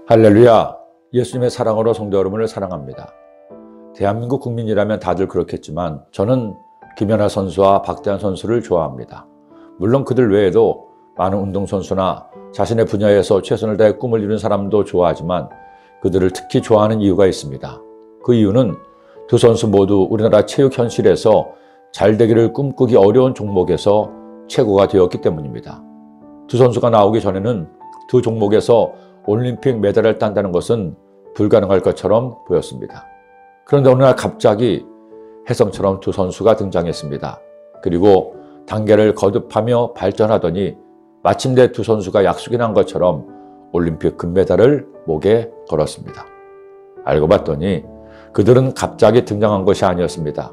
할렐루야! 예수님의 사랑으로 성도 여러분을 사랑합니다. 대한민국 국민이라면 다들 그렇겠지만 저는 김연아 선수와 박대환 선수를 좋아합니다. 물론 그들 외에도 많은 운동선수나 자신의 분야에서 최선을 다해 꿈을 이룬 사람도 좋아하지만 그들을 특히 좋아하는 이유가 있습니다. 그 이유는 두 선수 모두 우리나라 체육 현실에서 잘 되기를 꿈꾸기 어려운 종목에서 최고가 되었기 때문입니다. 두 선수가 나오기 전에는 두 종목에서 올림픽 메달을 딴다는 것은 불가능할 것처럼 보였습니다. 그런데 어느 날 갑자기 혜성처럼 두 선수가 등장했습니다. 그리고 단계를 거듭하며 발전하더니 마침내 두 선수가 약속이 난 것처럼 올림픽 금메달을 목에 걸었습니다. 알고 봤더니 그들은 갑자기 등장한 것이 아니었습니다.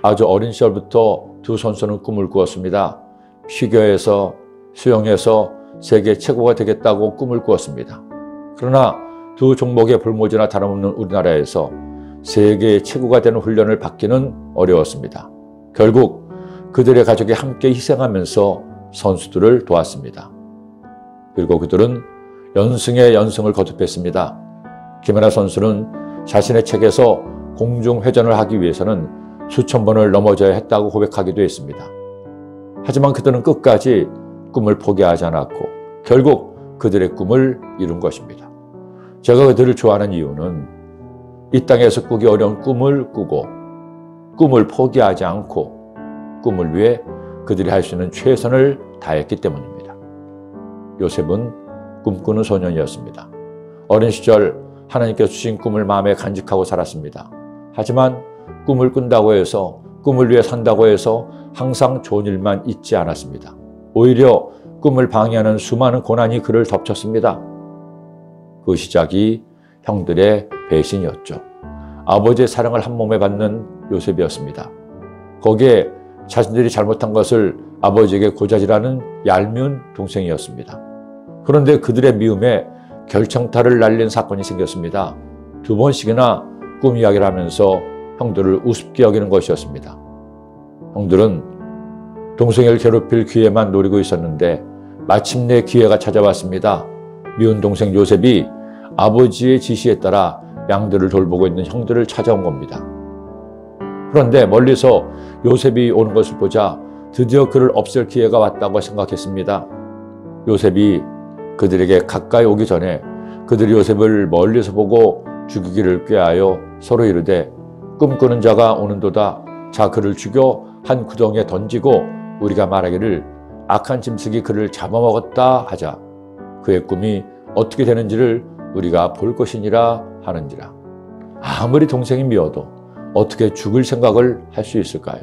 아주 어린 시절부터 두 선수는 꿈을 꾸었습니다. 피겨에서, 수영에서 세계 최고가 되겠다고 꿈을 꾸었습니다. 그러나 두 종목의 볼모지나 다름없는 우리나라에서 세계 최고가 되는 훈련을 받기는 어려웠습니다. 결국 그들의 가족이 함께 희생하면서 선수들을 도왔습니다. 그리고 그들은 연승에 연승을 거듭했습니다. 김연아 선수는 자신의 책에서 공중회전을 하기 위해서는 수천 번을 넘어져야 했다고 고백하기도 했습니다. 하지만 그들은 끝까지 꿈을 포기하지 않았고 결국 그들의 꿈을 이룬 것입니다. 제가 그들을 좋아하는 이유는 이 땅에서 꾸기 어려운 꿈을 꾸고 꿈을 포기하지 않고 꿈을 위해 그들이 할 수 있는 최선을 다했기 때문입니다. 요셉은 꿈꾸는 소년이었습니다. 어린 시절 하나님께서 주신 꿈을 마음에 간직하고 살았습니다. 하지만 꿈을 꾼다고 해서 꿈을 위해 산다고 해서 항상 좋은 일만 있지 않았습니다. 오히려 꿈을 방해하는 수많은 고난이 그를 덮쳤습니다. 그 시작이 형들의 배신이었죠. 아버지의 사랑을 한 몸에 받는 요셉이었습니다. 거기에 자신들이 잘못한 것을 아버지에게 고자질하는 얄미운 동생이었습니다. 그런데 그들의 미움에 결정타를 날린 사건이 생겼습니다. 두 번씩이나 꿈 이야기를 하면서 형들을 우습게 여기는 것이었습니다. 형들은 동생을 괴롭힐 기회만 노리고 있었는데 마침내 기회가 찾아왔습니다. 미운 동생 요셉이 아버지의 지시에 따라 양들을 돌보고 있는 형들을 찾아온 겁니다. 그런데 멀리서 요셉이 오는 것을 보자 드디어 그를 없앨 기회가 왔다고 생각했습니다. 요셉이 그들에게 가까이 오기 전에 그들이 요셉을 멀리서 보고 죽이기를 꾀하여 서로 이르되 꿈꾸는 자가 오는도다. 자 그를 죽여 한 구덩이에 던지고 우리가 말하기를 악한 짐승이 그를 잡아먹었다 하자. 그의 꿈이 어떻게 되는지를 우리가 볼 것이니라 하는지라. 아무리 동생이 미워도 어떻게 죽을 생각을 할 수 있을까요?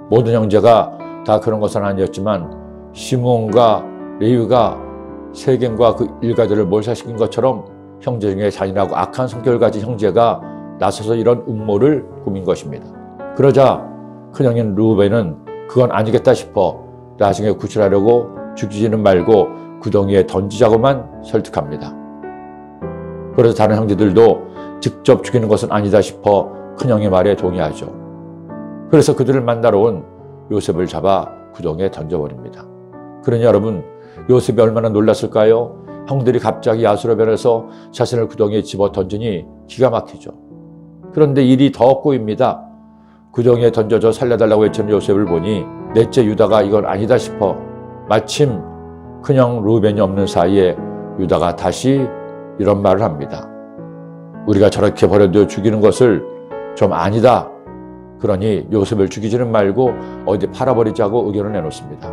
모든 형제가 다 그런 것은 아니었지만 시므온과 레위가 세겜과 그 일가들을 몰살시킨 것처럼 형제 중에 잔인하고 악한 성격을 가진 형제가 나서서 이런 음모를 꾸민 것입니다. 그러자 큰형인 르우벤은 그건 아니겠다 싶어 나중에 구출하려고 죽이지는 말고 구덩이에 던지자고만 설득합니다. 그래서 다른 형제들도 직접 죽이는 것은 아니다 싶어 큰형의 말에 동의하죠. 그래서 그들을 만나러 온 요셉을 잡아 구덩이에 던져버립니다. 그러니 여러분, 요셉이 얼마나 놀랐을까요? 형들이 갑자기 야수로 변해서 자신을 구덩이에 집어 던지니 기가 막히죠. 그런데 일이 더 꼬입니다. 구덩이에 던져져 살려달라고 외치는 요셉을 보니 넷째 유다가 이건 아니다 싶어 마침 큰형 르우벤이 없는 사이에 유다가 다시 이런 말을 합니다. 우리가 저렇게 버려두어 죽이는 것을 좀 아니다. 그러니 요셉을 죽이지는 말고 어디 팔아버리자고 의견을 내놓습니다.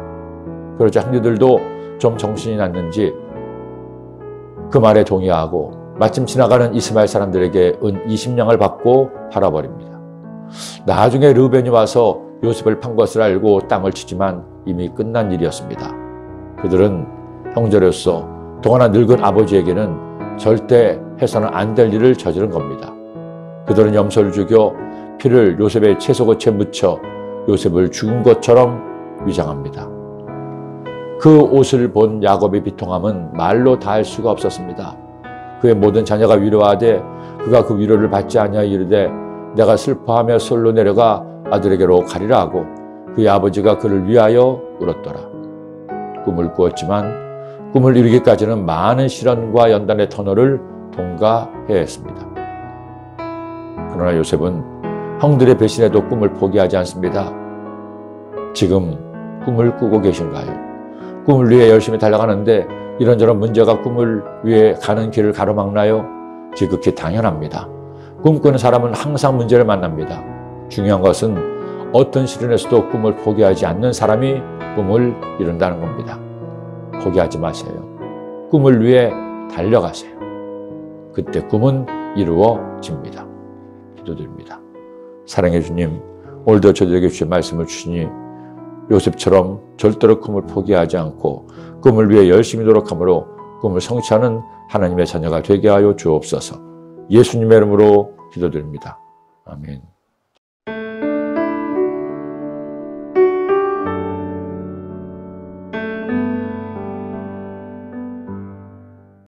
그러자 형제들도 좀 정신이 났는지 그 말에 동의하고 마침 지나가는 이스마엘 사람들에게 은 20냥을 받고 팔아버립니다. 나중에 르우벤이 와서 요셉을 판 것을 알고 땅을 치지만 이미 끝난 일이었습니다. 그들은 형제로서 동안한 늙은 아버지에게는 절대 해서는 안 될 일을 저지른 겁니다. 그들은 염소를 죽여 피를 요셉의 채소겉에 묻혀 요셉을 죽은 것처럼 위장합니다. 그 옷을 본 야곱의 비통함은 말로 다할 수가 없었습니다. 그의 모든 자녀가 위로하되 그가 그 위로를 받지 아니하여 이르되 내가 슬퍼하며 솔로 내려가 아들에게로 가리라 하고 그의 아버지가 그를 위하여 울었더라. 꿈을 꾸었지만 꿈을 이루기까지는 많은 시련과 연단의 터널을 통과해야 했습니다. 그러나 요셉은 형들의 배신에도 꿈을 포기하지 않습니다. 지금 꿈을 꾸고 계신가요? 꿈을 위해 열심히 달려가는데 이런저런 문제가 꿈을 위해 가는 길을 가로막나요? 지극히 당연합니다. 꿈꾸는 사람은 항상 문제를 만납니다. 중요한 것은 어떤 시련에서도 꿈을 포기하지 않는 사람이 꿈을 이룬다는 겁니다. 포기하지 마세요. 꿈을 위해 달려가세요. 그때 꿈은 이루어집니다. 기도드립니다. 사랑해 주님, 오늘도 저들에게 주신 말씀을 주시니 요셉처럼 절대로 꿈을 포기하지 않고 꿈을 위해 열심히 노력함으로 꿈을 성취하는 하나님의 자녀가 되게 하여 주옵소서. 예수님의 이름으로 기도드립니다. 아멘.